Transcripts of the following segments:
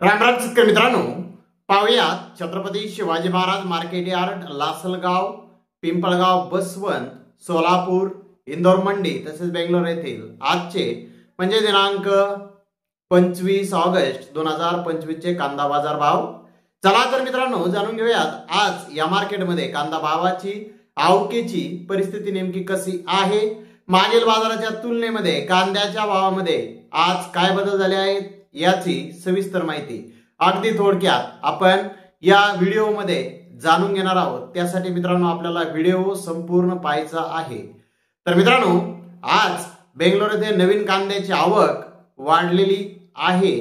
रामराज शेतकरी मित्रांनो, पाहुयात छत्रपती शिवाजी महाराज मार्केट यार्ड, लासलगाव, पिंपळगाव, बसवंत, सोलापूर, इंदोर मंडी तसेच बेंगलोर येथील आजचे म्हणजे दिनांक 25 ऑगस्ट 2025 चे कांदा बाजार भाव। चला तर मित्रांनो जाणून घेऊयात आज या मार्केटमध्ये कांदा भावाची आवकेची परिस्थिती नेमकी कशी आहे। मागील बाजाराच्या तुलनेमध्ये कांद्याच्या भावामध्ये आज काय बदल झाले आहेत याची सविस्तर माहिती अगदी थोडक्यात आपण या व्हिडिओमध्ये जाणून घेणार आहोत। त्यासाठी मित्रांनो आपल्याला व्हिडिओ संपूर्ण पाहायचा आहे। तर मित्रांनो आज बेंगलोर येथे नवीन कांद्याची आवक वाढलेली आहे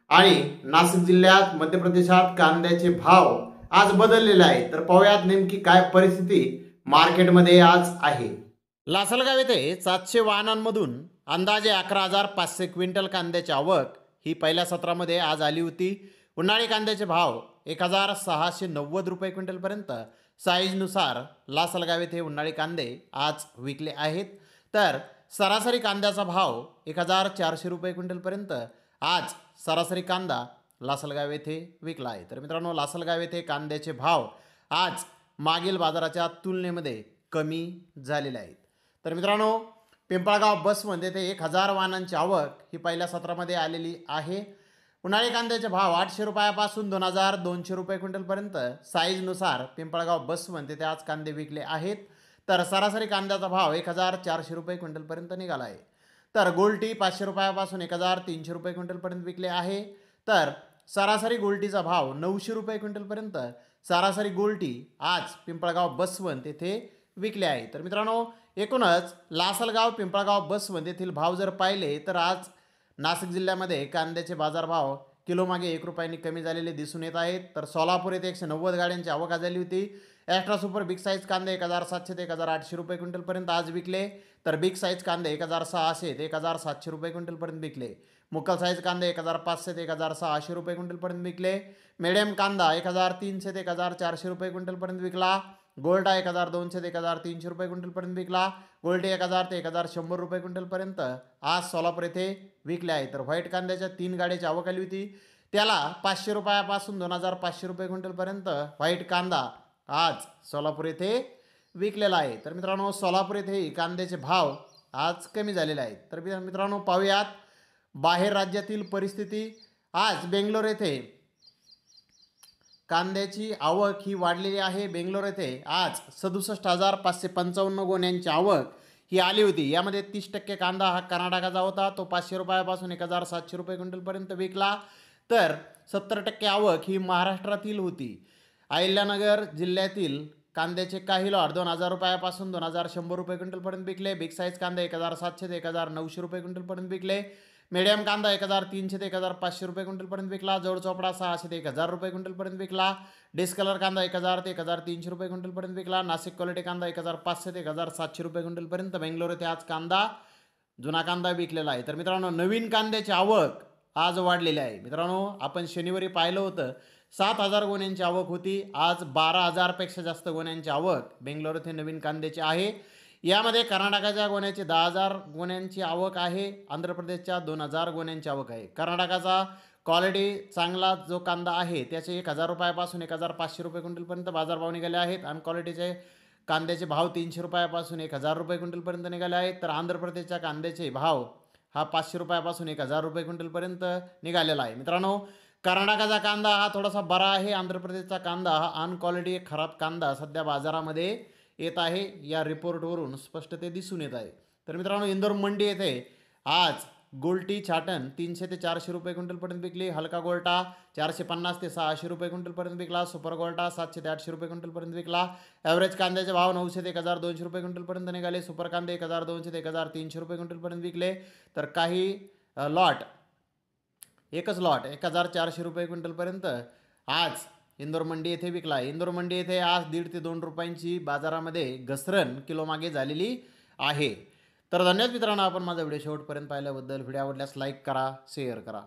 आणि नाशिक जिल्ह्यात मध्य प्रदेशात कांद्याचे भाव आज बदललेले आहेत। तर पाहूयात नेमकी काय परिस्थिती मार्केटमध्ये आज आहे। लासलगाव येथे 700 वाहनांमधून अंदाजे 11,500 क्विंटल कांद्याची आवक ही पहिल्या सत्रामध्ये आज आली होती। उन्हाळी कांद्याचे भाव 1,690 रुपये क्विंटल पर्यंत साईजनुसार लासलगाव येथे उन्हाळी कांदे आज विकले आहेत। तर सरासरी कांद्याचा भाव 1,400 रुपये क्विंटल पर्यंत आज सरासरी कांदा लासलगाव येथे विकला आहे। तर मित्रांनो लासलगाव येथे कांद्याचे भाव आज मागील बाजाराच्या तुलनेमध्ये कमी झालेले आहेत। तर मित्रांनो पिंपळगाव बसवंत येथे 1,000 वाहनांची आवक ही पहिल्या सत्रामध्ये आलेली आहे। उन्हाळी कांद्याचे भाव 800 रुपयापासून 2,200 रुपये क्विंटल पर्यंत साईजनुसार पिंपळगाव बसवंत येथे आज कांदे विकले आहेत। तर सरासरी कांद्याचा भाव 1,400 रुपये क्विंटल पर्यंत निघाला आहे। तर गोल्टी 500 रुपयापासून 1,300 रुपये क्विंटल पर्यंत विकले आहे। तर सरासरी गोल्टीचा भाव 900 रुपये क्विंटल पर्यंत सरासरी गोल्टी आज पिंपळगाव बसवंत येथे विकले आहे। तर मित्रांनो एकूणच लासलगाव पिंपळगाव बसवंत येथील भाव जर पाहिले तर आज नाशिक जिल्ह्यामध्ये कांद्याचे बाजारभाव किलो मागे 1 रुपयांनी कमी झालेले दिसून येत आहेत। तर सोलापूर येथे 190 गाड्यांची आवक झाली होती। एक्स्ट्रा सुपर बिग साईज कांदे 1,700 ते 1,800 रुपये क्विंटल पर्यंत आज विकले। तर बिग साईज कांदे 1,600 ते 1,700 रुपये क्विंटल पर्यंत विकले। मुक्कल साईज कांदे 1,500 ते 1,600 रुपये क्विंटल पर्यंत विकले। मीडियम कांदा 1,300 ते 1,400 रुपये क्विंटल पर्यंत विकला। गोल्टा 1,200 ते 1,300 रुपये क्विंटल पर्यंत विकला। गोल्टी 1,000 ते 1,100 रुपये क्विंटल पर्यंत आज सोलापूर येथे विकले आहे। तर व्हाईट कांद्याच्या 3 गाड्याची आवक आली होती, त्याला 500 रुपयापासून 2,500 रुपये क्विंटल पर्यंत व्हाईट कांदा आज सोलापूर येथे विकलेला आहे। तर मित्रांनो सोलापूर येथे कांद्याचे भाव आज कमी झालेले आहेत। तर मित्रांनो पाहूयात बाहेर राज्यातील परिस्थिती। आज बेंगलोर येथे कांद्याची आवक ही वाढलेली आहे। बेंगलोर येथे आज 67,555 गोण्यांची आवक ही आली होती। यामध्ये 30% कांदा हा कर्नाटकाचा होता, तो 500 रुपयापासून 1,700 रुपये क्विंटल पर्यंत विकला। तर 70% आवक ही महाराष्ट्रातील होती। अहिल्यानगर जिल्ह्यातील कांद्याचे काही लॉट 2,000 रुपयापासून 2,100 रुपये क्विंटल पर्यंत विकले। बिग साईज कांदा 1,700 ते 1,900 रुपये क्विंटल पर्यंत विकले। मीडियम कांदा 1,300 ते 1,500 रुपये क्विंटल पर्यंत विकला। जोड चोपडा 600 ते 1,000 रुपये क्विंटल पर्यंत विकला। डिस्कलर कांदा 1,000 ते 1,300 रुपये क्विंटल पर्यंत विकला। नाशिक क्वालिटी कांदा 1,500 ते 1,700 रुपये क्विंटल पर्यंत बेंगलोर येथे आज कांदा जुना कांदा विकलेला आहे। तर मित्रांनो नवीन कांद्याची आवक आज वाढलेली आहे। मित्रांनो आपण शनिवारी पाहिलं होतं 7,000 गोण्यांची आवक होती, आज 12,000 पेक्षा जास्त गोण्यांची आवक बेंगलोर येथे नवीन कांद्याची आहे। यामध्ये कर्नाटकाच्या गोण्याची 10,000 गोण्यांची आवक आहे, आंध्र प्रदेशच्या 2,000 गोण्यांची आवक आहे। कर्नाटकाचा क्वालिटी चांगला जो कांदा आहे त्याचे 1,000 रुपयापासून 1,500 रुपये क्विंटल पर्यंत बाजारभाव निघाले आहेत आणि क्वालिटीचे कांद्याचे भाव 300 रुपयापासून 1,000 रुपये क्विंटल पर्यंत निघाले आहेत। तर आंध्र प्रदेशच्या कांद्याचे भाव हा 500 रुपयापासून 1,000 रुपये क्विंटल पर्यंत निघालेला आहे। मित्रांनो कर्नाटकाचा कांदा हा थोडासा बरा आहे, आंध्र प्रदेशचा कांदा हा अनक्वालिटी खराब कांदा सध्या बाजारामध्ये येत आहे, या रिपोर्टवरून स्पष्ट ते दिसून येत आहे। तर मित्रांनो इंदोर मंडी येथे आज गोल्टी छाटण 300 ते 400 रुपये क्विंटल पर्यंत विकली। हलका गोल्टा 450 ते 600 रुपये क्विंटल पर्यंत विकला। सुपर गोल्टा 700 ते 800 रुपये क्विंटल पर्यंत विकला। ॲव्हरेज कांद्याचे भाव 900 ते 1,200 रुपये क्विंटल पर्यंत निघाले। सुपर कांदे 1,200 ते 1,300 रुपये क्विंटल पर्यंत विकले। तर काही लॉट एकच लॉट 1,400 रुपये क्विंटल पर्यंत आज इंदोर मंडी येथे विकला। इंदोर मंडी येथे आज 1.5 ते 2 रुपयांची बाजारामध्ये घसरण किलो मागे झालेली आहे। तर धन्यवाद मित्रांनो, आपण माझा व्हिडिओ शेवटपर्यंत पाहिल्याबद्दल। व्हिडिओ आवडल्यास लाईक करा, शेअर करा।